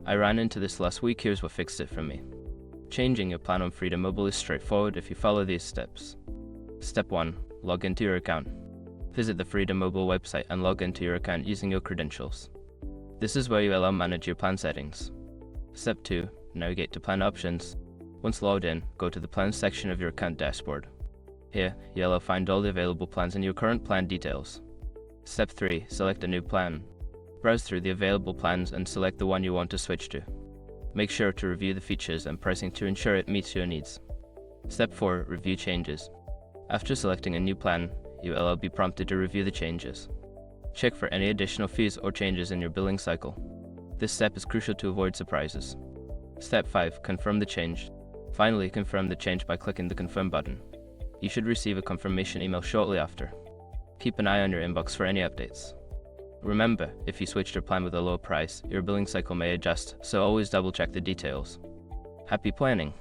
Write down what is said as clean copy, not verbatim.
I ran into this last week, here's what fixed it for me. Changing your plan on Freedom Mobile is straightforward if you follow these steps. Step 1. Log into your account. Visit the Freedom Mobile website and log into your account using your credentials. This is where you'll manage your plan settings. Step 2. Navigate to plan options. Once logged in, go to the plans section of your account dashboard. Here, you'll find all the available plans and your current plan details. Step 3. Select a new plan. Browse through the available plans and select the one you want to switch to. Make sure to review the features and pricing to ensure it meets your needs. Step 4. Review changes. After selecting a new plan, you will be prompted to review the changes. Check for any additional fees or changes in your billing cycle. This step is crucial to avoid surprises. Step 5. Confirm the change. Finally, confirm the change by clicking the Confirm button. You should receive a confirmation email shortly after. Keep an eye on your inbox for any updates. Remember, if you switched your plan with a low price, your billing cycle may adjust, so always double check the details. Happy planning!